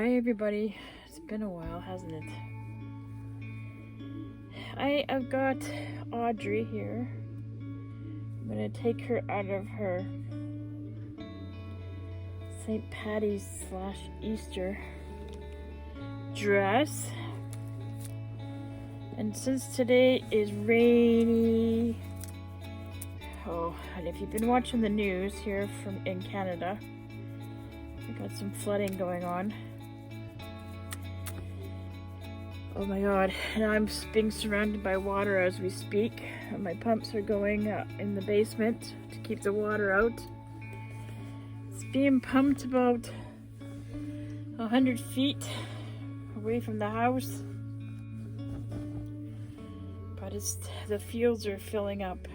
Hi everybody, it's been a while, hasn't it? I've got Audrey here. I'm gonna take her out of her St. Patty's / Easter dress. And since today is rainy, and if you've been watching the news here in Canada, we got some flooding going on. Oh my god, and I'm being surrounded by water as we speak. My pumps are going in the basement to keep the water out. It's being pumped about 100 feet away from the house. But the fields are filling up.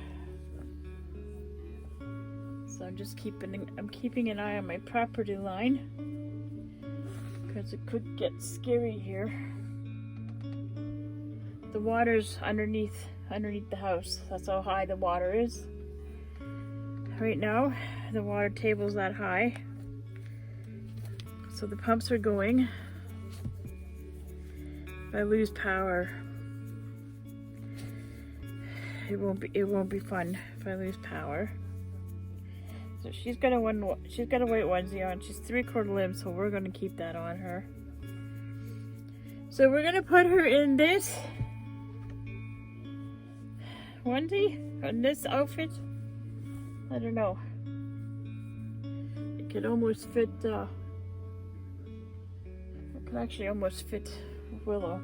So I'm keeping an eye on my property line because it could get scary here. The water's underneath the house. That's how high the water is. Right now, the water table's that high. So the pumps are going. If I lose power, it won't be fun if I lose power. So she's got a white onesie on. She's 3/4 limb, so we're gonna keep that on her. So we're gonna put her in this onesie, in this outfit. I don't know. It could almost fit. It could actually almost fit Willow.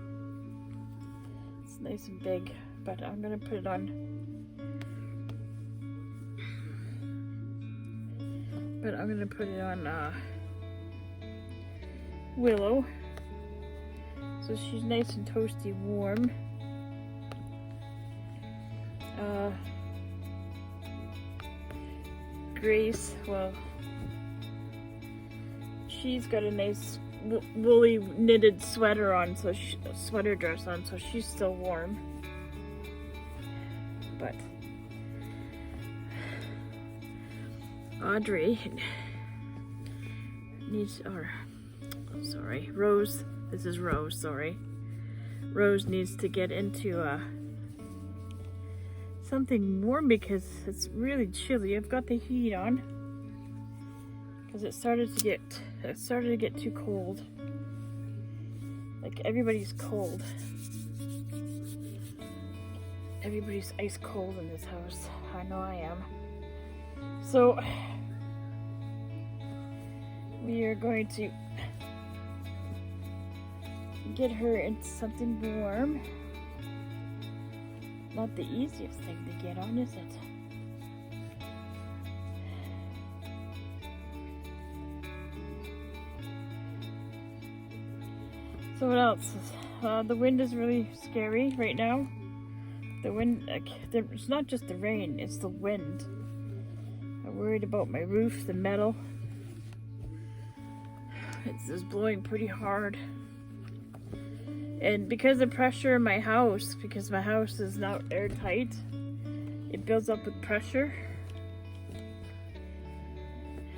It's nice and big, but I'm gonna put it on. But I'm gonna put it on Willow, so she's nice and toasty warm. Grace, well, she's got a nice woolly knitted sweater on, so sweater dress on, so she's still warm. But Audrey needs, Rose, this is Rose, sorry. Rose needs to get into something warm because it's really chilly. I've got the heat on because it started to get too cold. Like everybody's cold. Everybody's ice cold in this house. I know I am. So we are going to get her into something warm. Not the easiest thing to get on, is it? So what else? The wind is really scary right now. The wind, it's not just the rain, it's the wind. I'm worried about my roof, the metal. It's blowing pretty hard. And because of pressure in my house, because my house is not airtight, it builds up with pressure.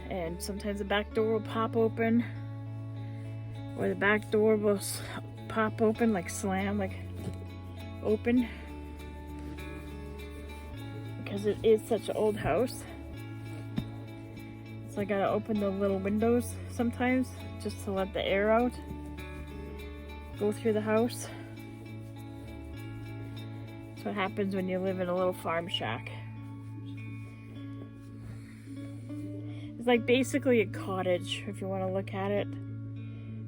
And sometimes the back door will pop open, or the back door will pop open, like slam, like open. Because it is such an old house. So I gotta open the little windows sometimes just to let the air out. Go through the house. That's what happens when you live in a little farm shack. It's like basically a cottage if you want to look at it.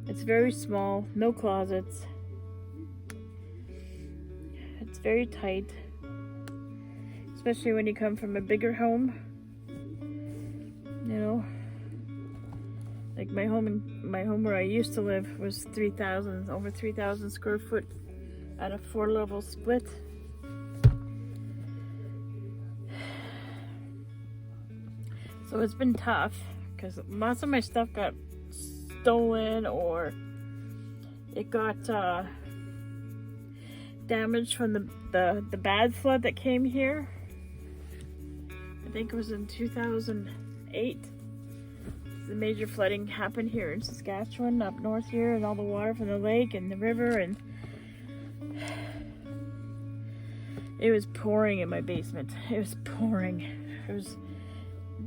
It's very small, no closets. It's very tight, especially when you come from a bigger home. You know, like my home where I used to live was over 3,000 square foot at a 4-level split. So it's been tough because lots of my stuff got stolen or it got damaged from the bad flood that came here. I think it was in 2008. the major flooding happened here in Saskatchewan, up north here, and all the water from the lake and the river, and it was pouring in my basement. It was pouring.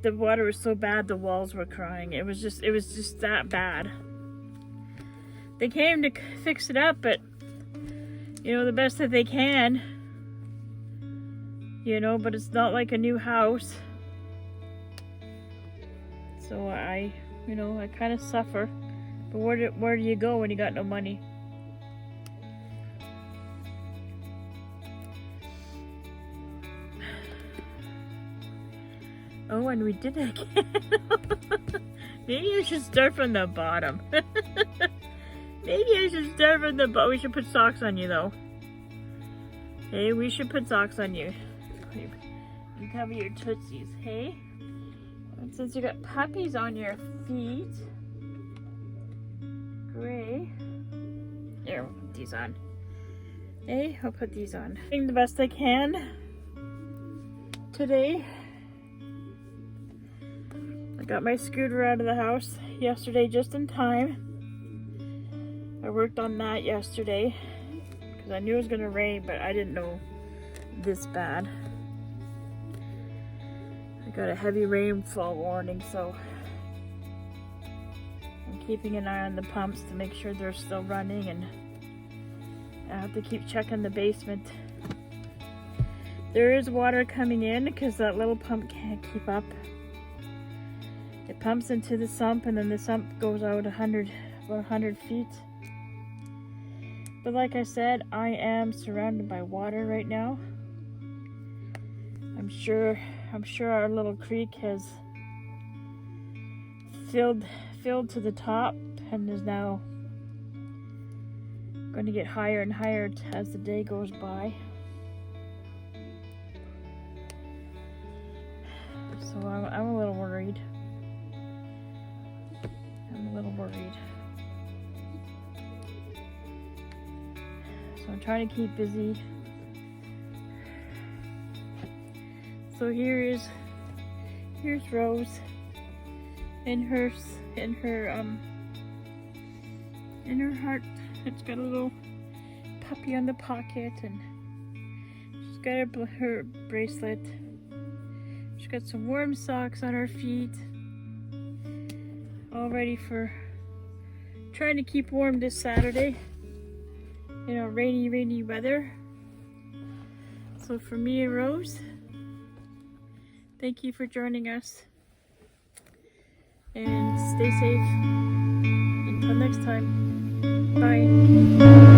The water was so bad the walls were crying. It was just that bad. They came to fix it up, but you know, the best that they can. You know, but it's not like a new house. So I kind of suffer. But where do you go when you got no money? Oh, and we did it again. Maybe I should start from the bottom. Maybe I should start from the bottom. We should put socks on you, though. Hey, we should put socks on you. You cover your tootsies, hey? And since you got puppies on your feet, gray. Here, I'll put these on. Hey, I'll put these on. Doing the best I can today. I got my scooter out of the house yesterday just in time. I worked on that yesterday because I knew it was going to rain, but I didn't know this bad. I got a heavy rainfall warning, so I'm keeping an eye on the pumps to make sure they're still running, and I have to keep checking the basement. There is water coming in because that little pump can't keep up. It pumps into the sump, and then the sump goes out about 100 feet. But like I said, I am surrounded by water right now. I'm sure our little creek has filled to the top and is now going to get higher and higher as the day goes by. So I'm a little worried. So I'm trying to keep busy. So here's Rose in her heart. It's got a little puppy on the pocket, and she's got her bracelet. She's got some warm socks on her feet, all ready for trying to keep warm this Saturday. You know, rainy weather. So for me and Rose, thank you for joining us, and stay safe. Until next time, bye.